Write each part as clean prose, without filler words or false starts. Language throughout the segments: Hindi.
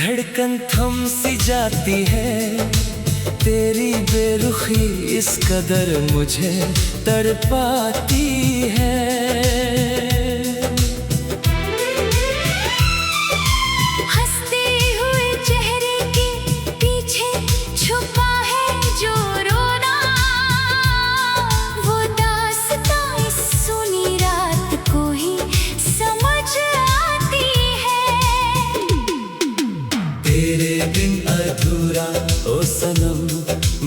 धड़कन थम सी जाती है, तेरी बेरुखी इस कदर मुझे तड़पाती है। हंसते हुए चेहरे के पीछे छुपा है जो रोना, वो दास्तां इस सुनी रात को ही समझ आती है। तेरे बिन अधूरा ओ सनम,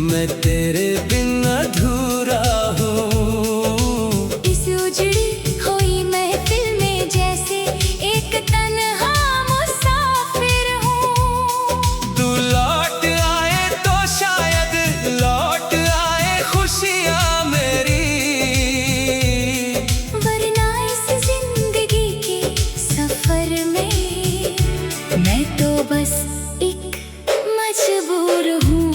मैं तेरे बिन अधूरा हूँ। इस उजड़ी हुई महफिल में जैसे एक तन्हा मुसाफिर हूँ। तू लौट आए तो शायद लौट आए खुशियाँ मेरी, वरना इस जिंदगी के सफर में मैं तो बस एक मजबूर हूँ।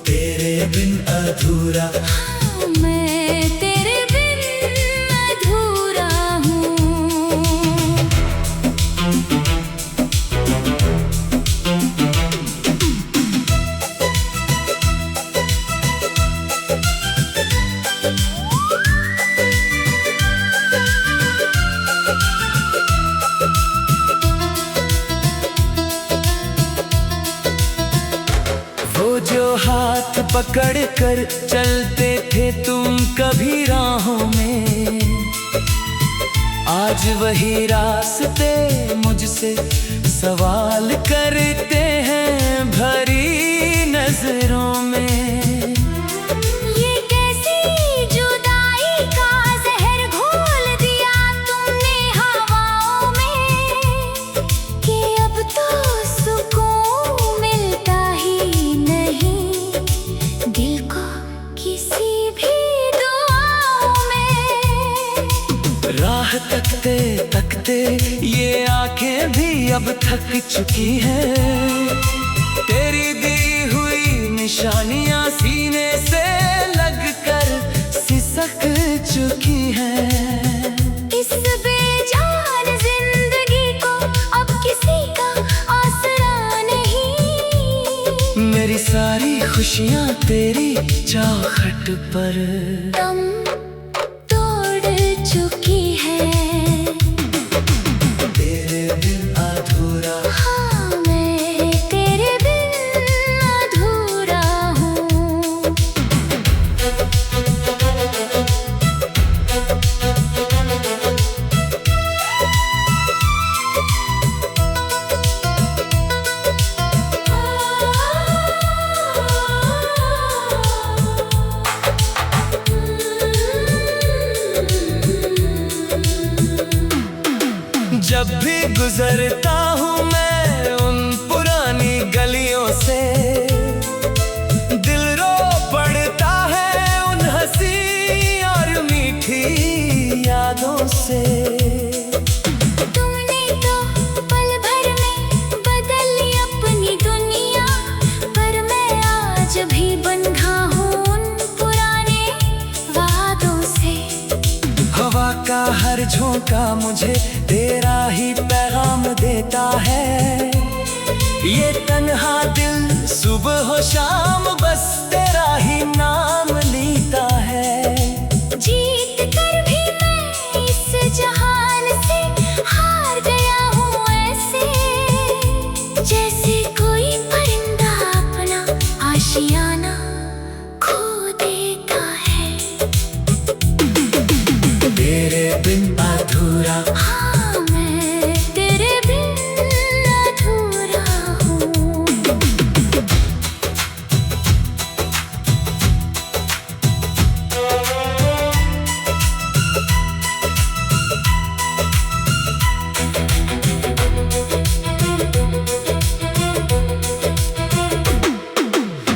तेरे बिन अधूरा, हाँ, मैं तेरे बिन अधूरा हूँ। वो जो हाथ पकड़ कर चलते थे तुम कभी राहों में, आज वही रास्ते मुझसे सवाल करते हैं भरी नजरों में। ये कैसी जुदाई का जहर घोल दिया तुमने हवाओं में, कि अब तो सुकून मिलता ही नहीं दिल को किसी भी दुआओं में। राह तकते तकते ये आंखें भी अब थक चुकी हैं, तेरी दी हुई निशानियां सीने से लगकर सिसक चुकी हैं। इस बेजान जिंदगी को अब किसी का आसरा नहीं, मेरी सारी खुशियां तेरी चाहत पर दम तोड़ चुकी है। तेरे बिन अधूरा, हाँ, मैं तेरे बिन अधूरा हूँ। जब भी गुजरता हूँ मैं उन पुरानी गलियों से, दिल रो पड़ता है उन हंसी और मीठी यादों से। तुमने तो पल भर में बदल ली अपनी दुनिया, पर मैं आज भी बंधा हूँ उन पुराने वादों से। हवा का हर झोंका मुझे तेरा ही पैगाम देता है, ये तन्हा दिल सुबह हो शाम बस तेरा ही नाम लेता है। जीत कर भी मैं इस जहान से हार गया हूँ ऐसे, जैसे कोई परिंदा अपना आशियाना खो देता है। तेरे बिन अधूरा, हाँ, मैं तेरे बिन अधूरा हूँ।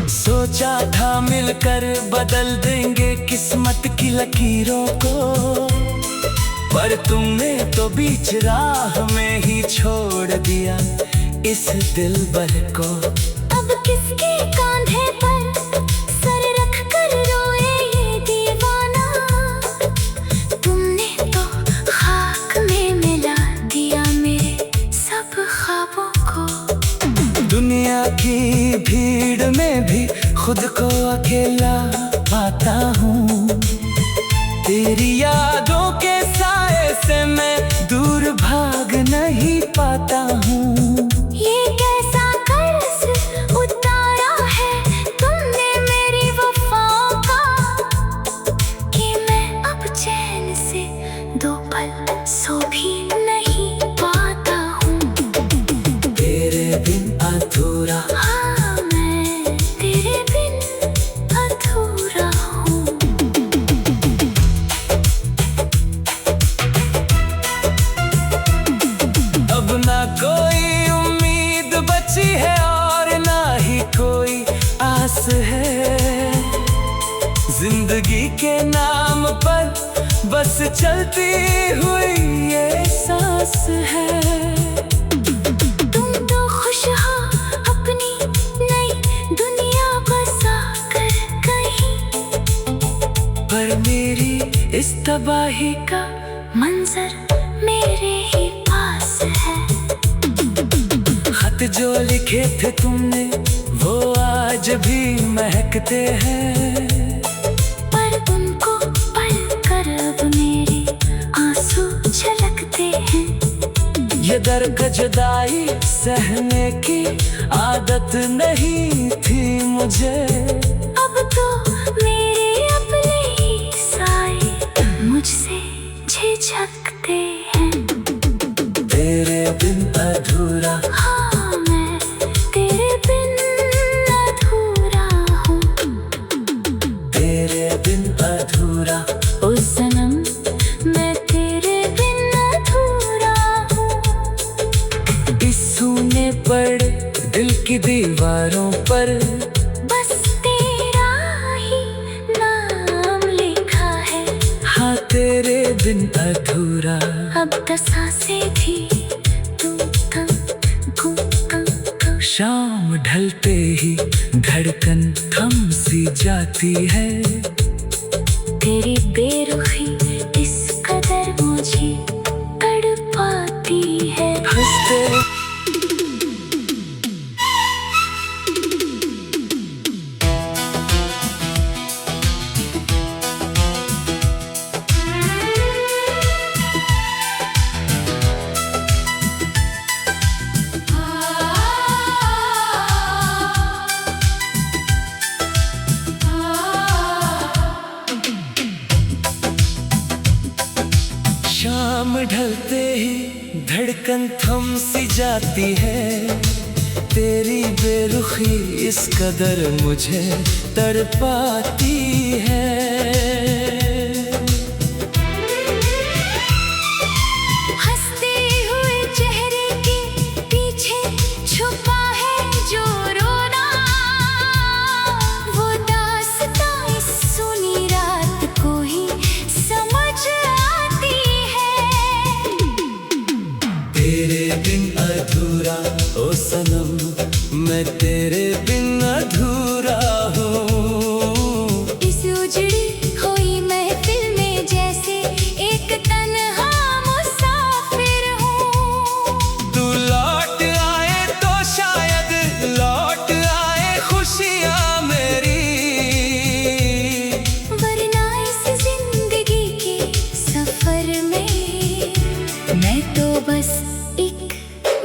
सोचा था मिलकर बदल देंगे किस्मत की लकीरों को, पर तुमने तो बीच राह में ही छोड़ दिया इस दिलबर को। अब किसके कांधे पर सर रख कर रोए ये दीवाना, तुमने तो खाक में मिला दिया मेरे सब ख्वाब। दुनिया की भीड़ में भी खुद को अकेला पाता हूँ। तेरी यादों के साए से मैं दूर भाग नहीं पाता हूँ। ये कैसा कर्ज उतारा है तुमने मेरी वफाओं का, कि मैं अब चैन से दो पल सो भी नहीं पाता हूँ। तेरे बिन अधूरा, हाँ मैं तेरे बिन अधूरा हूँ। अब ना कोई उम्मीद बची है और ना ही कोई आस है। जिंदगी के नाम पर बस चलती हुई ये सांस है। तुम तो खुश हो अपनी नई दुनिया बसा कर कहीं, पर मेरी इस तबाही का मंजर मेरे ही पास है। खत जो लिखे थे तुमने वो आज भी महकते हैं। पर उनको पढ़ कर अब मेरे आंसू छलकते हैं। ये दर्द जुदाई सहने की आदत नहीं थी मुझे। अब तो मेरे अपने ही साए मुझसे झिझकते हैं। तेरे बिन अधूरा, हाँ मैं तेरे बिन अधूरा हूँ। तेरे बिन अधूरा, ओ सनम मैं तेरे बिन अधूरा हूँ। इस सूने पड़े दिल की दीवारों पर बस तेरा ही नाम लिखा है। हाँ तेरे बिन अधूरा। अब तो सांसें भी तुम शाम ढलते ही धड़कन थम सी जाती है। तेरी बेरुखी इस कदर मुझे तड़पाती है। हंसते शाम ढलते ही धड़कन थम सी जाती है। तेरी बेरुखी इस कदर मुझे तड़पाती है। हंसते हुए चेहरे के पीछे छुपा है जो रोना, वो दास्तां इस सुनी रात को ही समझ आती है। तेरे बिन अधूरा ओ सनम मैं तेरे बिन अधूरा हूँ। इस उजड़ी हुई महफिल में जैसे एक तन्हा मुसाफिर हूँ। तू लौट आए तो शायद लौट आए खुशियाँ मेरी। वरना इस जिंदगी के सफर में मैं तो बस एक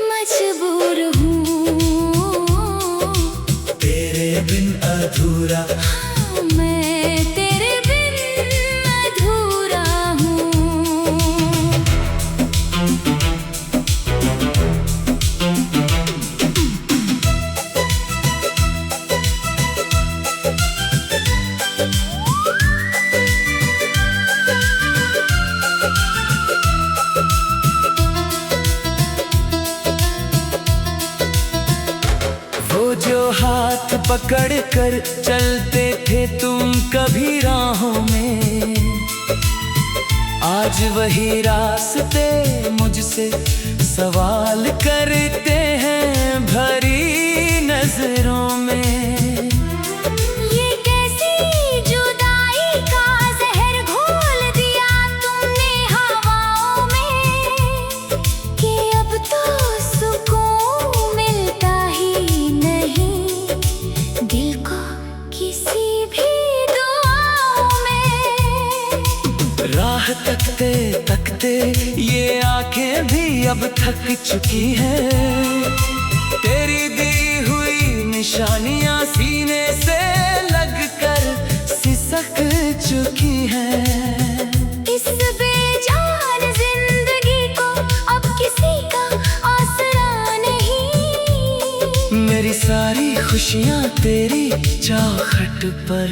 मजबूर हूँ। तेरे बिन अधूरा, हाँ, मैं तेरे बिन अधूरा हूँ। वो जो हाथ पकड़ कर चलते थे तुम कभी राहों में, आज वही रास्ते मुझसे सवाल करते हैं भरी नजरों में। ये कैसी जुदाई का जहर घोल दिया तुमने हवाओं में, कि अब तो सुकून मिलता ही राह तकते तकते ये आंखें भी अब थक चुकी हैं। तेरी दी हुई निशानियां सीने से लगकर सिसक चुकी हैं। इस बेजान जिंदगी को अब किसी का आसरा नहीं। मेरी सारी खुशियां तेरी चाहत पर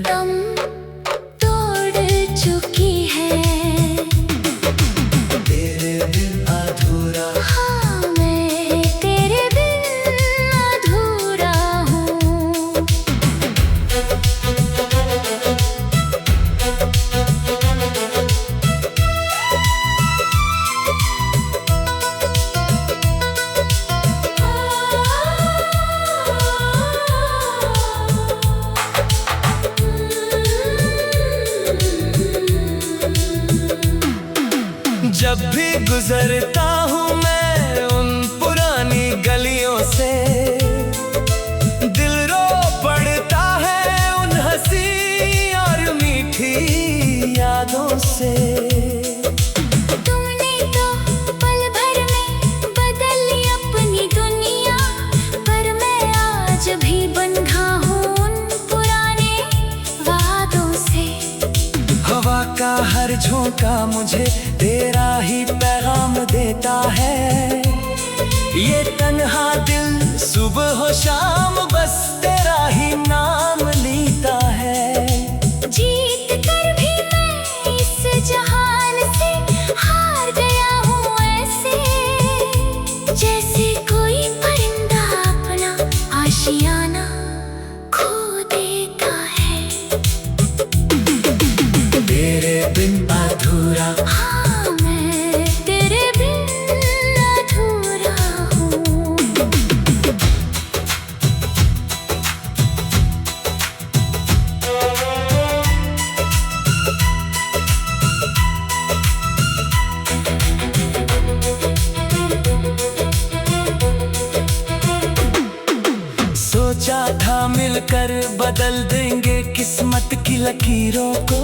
दम तोड़ चुकी है। तेरे बिन अधूरा, हाँ मैं तेरे बिन अधूरा हूँ। जब भी गुजरता हूँ मैं उन पुरानी गलियों से, दिल रो पड़ता है उन हंसी और मीठी यादों से। तुमने तो पल भर में बदली अपनी दुनिया, पर मैं आज भी बंधा हूँ उन पुराने वादों से। हवा का हर झोंका मुझे तेरा ही पैगाम देता है। ये तन्हा दिल सुबह हो शाम बस तेरा ही नाम लेता है। जीत कर भी मैं इस जहान से हार गया हूँ ऐसे, जैसे कोई परिंदा अपना आशियाना खो देता है। तेरे बिन अधूरा, हाँ मैं तेरे बिन अधूरा हूँ। सोचा था मिलकर बदल देंगे किस्मत की लकीरों को,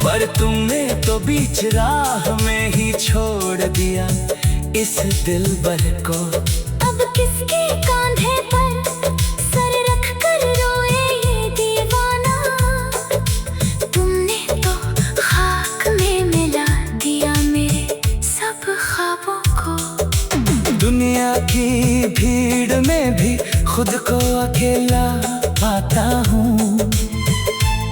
पर तुमने तो बीच राह में ही छोड़ दिया इस दिलबर को। अब किसके कांधे पर सर रख कर रोए ये दीवाना, तुमने तो खाक में मिला दिया मेरे सब ख्वाबों को। दुनिया की भीड़ में भी खुद को अकेला पाता हूँ।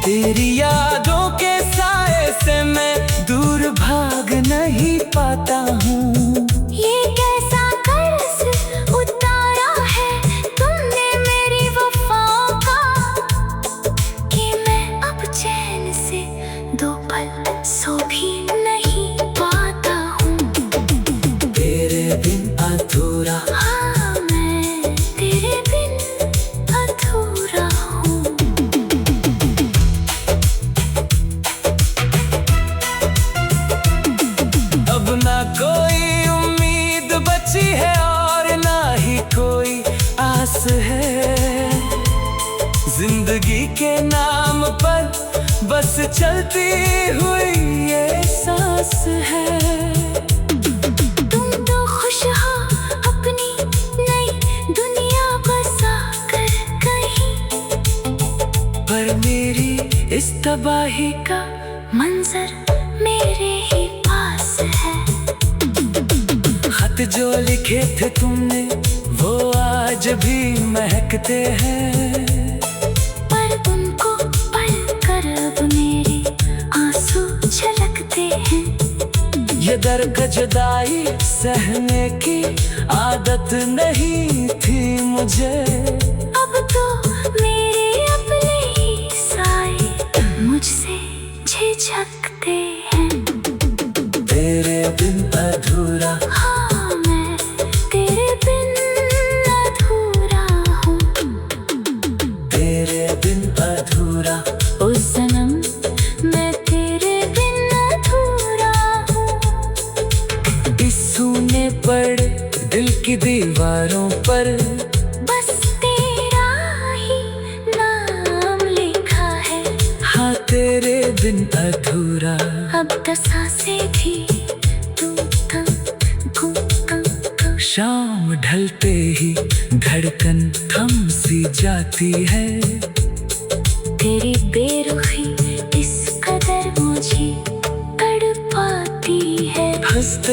तेरी यादों के साए से मैं दूर भाग नहीं पाता हूँ। ये कैसा कर्ज उतारा है तुमने मेरी वफाओं का, कि मैं अब चैन से दो पल सो भी नहीं पाता हूँ। तेरे बिन अधूरा, हाँ मैं तेरे बिन अधूरा हूँ। अब ना कोई उम्मीद बची है और ना ही कोई आस है। जिंदगी के नाम पर बस चलती हुई ये सांस है। तुम तो खुश हो अपनी नई दुनिया बसा कर कहीं, पर मेरी इस तबाही का मंजर मेरे ही पास है। खत जो लिखे थे तुमने वो आज भी महकते हैं, पर उनको पढ़ कर अब मेरे आंसू छलकते हैं। ये दर्द जुदाई सहने की आदत नहीं थी मुझे। अब तो मेरे अपने ही साए मुझसे झिझकते हैं। तेरे बिन अधूरा, हाँ मैं तेरे बिन अधूरा हूँ। तेरे बिन अधूरा, ओ सनम मैं तेरे बिन अधूरा हूँ। इस सूने पड़े दिल की दीवारों पर बस तेरा ही नाम लिखा है। हाँ तेरे बिन अधूरा। अब तो सांसें भी तुम शाम ढलते ही धड़कन थम सी जाती है। तेरी बेरुखी इस कदर मुझे तड़पाती है। हंसते